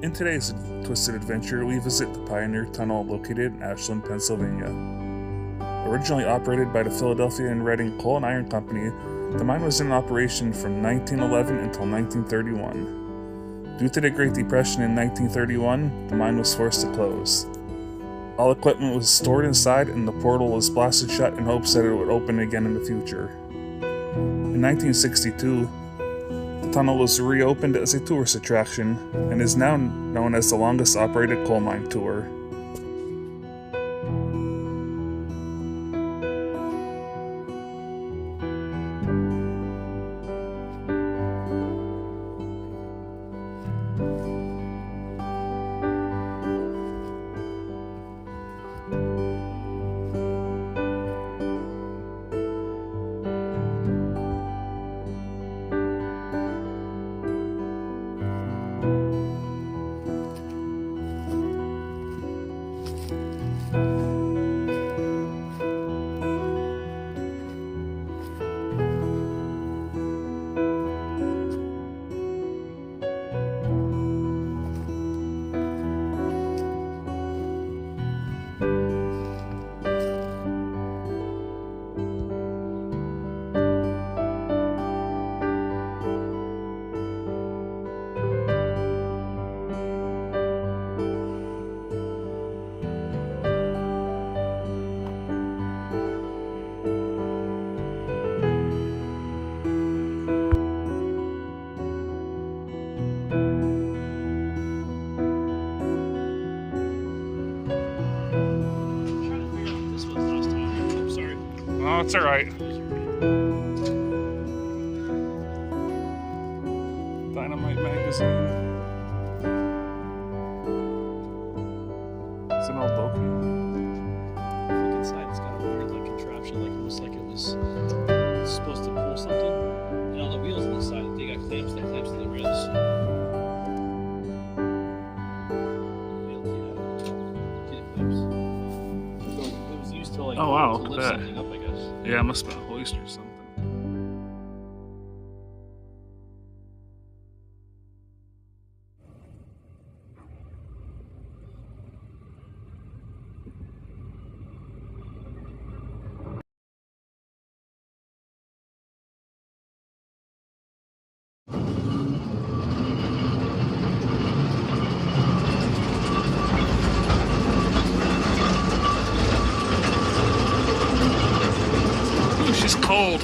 In today's Twisted Adventure, we visit the Pioneer Tunnel located in Ashland, Pennsylvania. Originally operated by the Philadelphia and Reading Coal and Iron Company, the mine was in operation from 1911 until 1931. Due to the Great Depression in 1931, the mine was forced to close. All equipment was stored inside and the portal was blasted shut in hopes that it would open again in the future. In 1962, the tunnel was reopened as a tourist attraction and is now known as the longest operated coal mine tour. Oh, it's alright. Dynamite magazine. It's an old Loki. Look inside, it's got a weird like contraption, like almost like it was supposed to pull something. And all the wheels on the side, they got clamps that clamps to the rails. It was used to like Oh wow, to look lift at that. something up, I guess. Yeah, it must have been a hoist or something. Ooh, she's cold.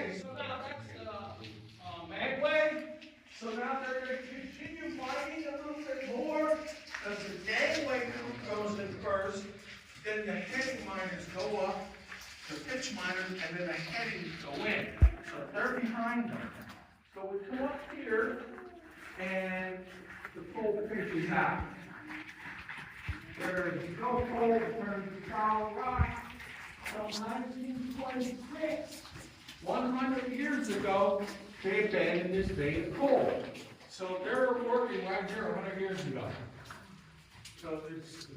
Okay, so now that's the magway. So now they're going to continue mining a little bit more as the gangway goes in first. Then the heading miners go up, the pitch miners, and then the headings go in. So they're behind them. So we come up here, and the pole pitches out. There's the go pole turns to solid rock. So 1926, 100 years ago, they abandoned this vein of coal. So they're working right here 100 years ago. So it's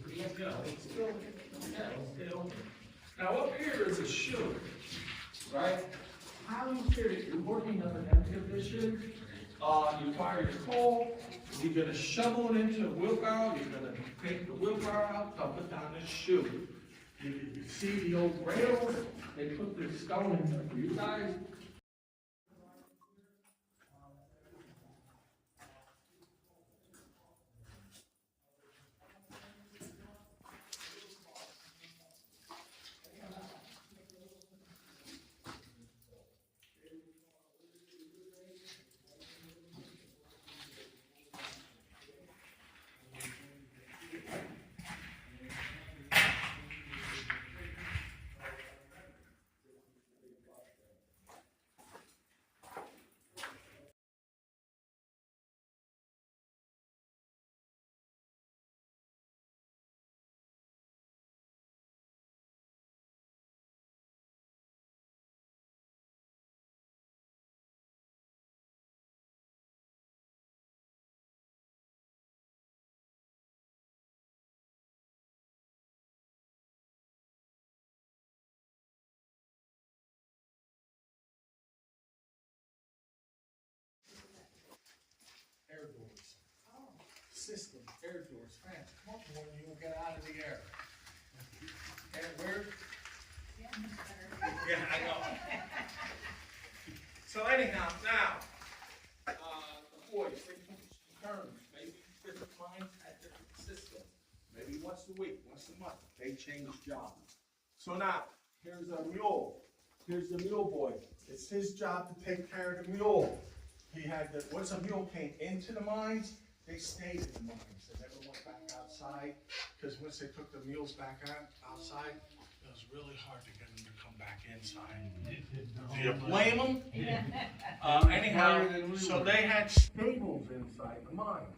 still. Now up here is a chute, right? How you figure you're working under that condition? You fire your coal, you're gonna shovel it into a wheelbarrow, you're gonna take the wheelbarrow out, dump it down this chute. You see the old rails, they put this stone in there for you guys. Air doors. System, air doors, fast. Come on, boy, you will get out of the air. And where? Yeah, I know. So anyhow, now, the boys, they turn, maybe different minds at different systems. Maybe once a week, once a month, they change jobs. So now, here's a mule. Here's the mule boy. It's his job to take care of the mule. He had the, once a mule came into the mines, they stayed in the mines. They never went back outside, because once they took the mules back outside, it was really hard to get them to come back inside. Do you blame them? Anyhow, so they had stables inside the mines.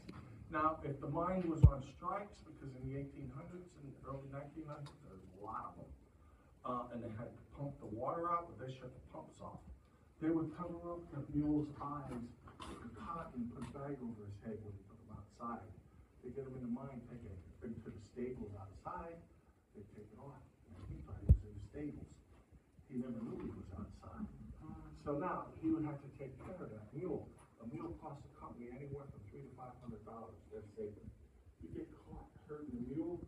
Now, if the mine was on strikes, because in the 1800s and early 1900s, there was a lot of them, and they had to pump the water out, but they shut the pumps off. They would cover up the mule's eyes with cotton, put a bag over his head when he took him outside. They get him in the mine, take him to the stables outside, they take it off. And he thought he was in the stables. He never knew he was outside. So now, he would have to take care of that mule. A mule costs the company anywhere from $300 to $500. They're saving. You get caught hurting the mule,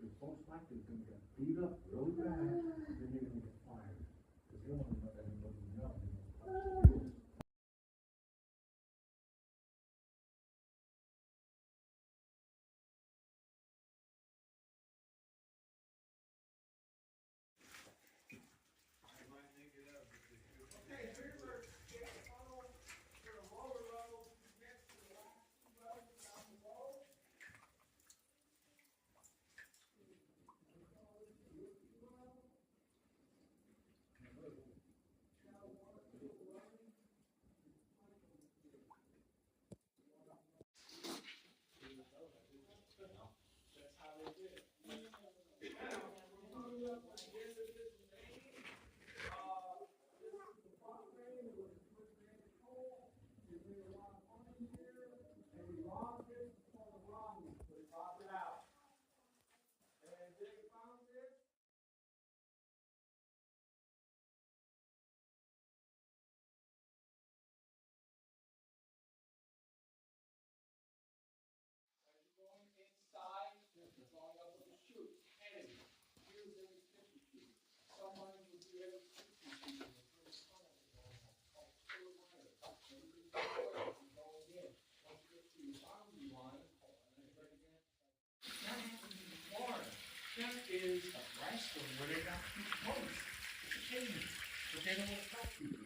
you're most likely going to get beat up really bad, then you're going to get fired. Because they don't want to let anybody know. That is a restaurant where they got two posts. It's a cage, but they don't want to talk to you.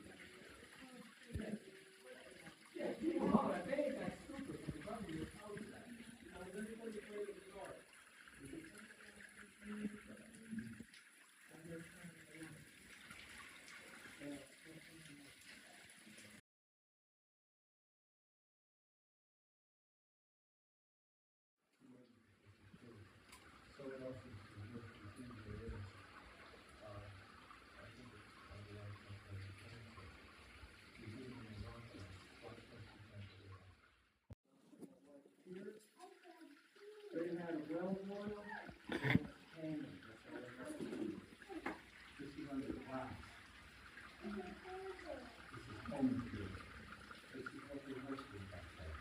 home field. This is what they work with back there.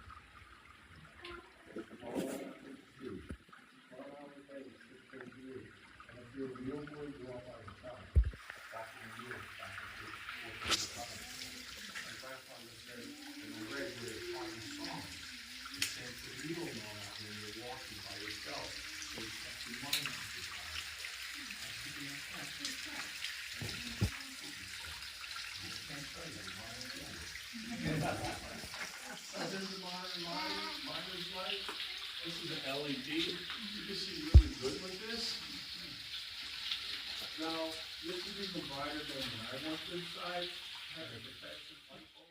All the way up to the tree. 12 hours a day, 6 days a week. And if you're a real boy, go out by yourself. Back in the years, back in the 40s, my grandfather said in the red with a party song, you can't put a needle on out when you're walking by yourself. So you kept your mind occupied. I said, you can't do that. You can't tell you, mind is life. So this is miner's life. This is an LED. You can see really good with this. Now, this is even brighter than when I went inside. Had a protection light bulb.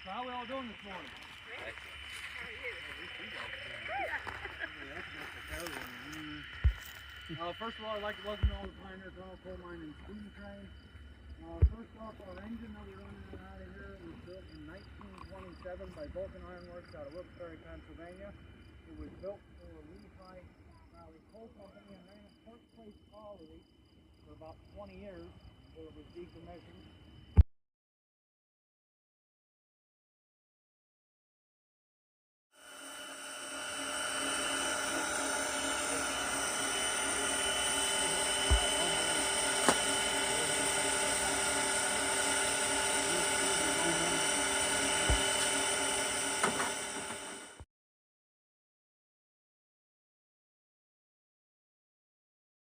How are we all doing this morning? First of all, I'd like to welcome all the Pioneer Coal Mine and Steam Train. First off, our engine that we're running out of here was built in 1927 by Vulcan Iron Works out of Wilkes-Barre, Pennsylvania. It was built for Lehigh Valley Coal Company and ran at Park Place Colliery for about 20 years before it was decommissioned.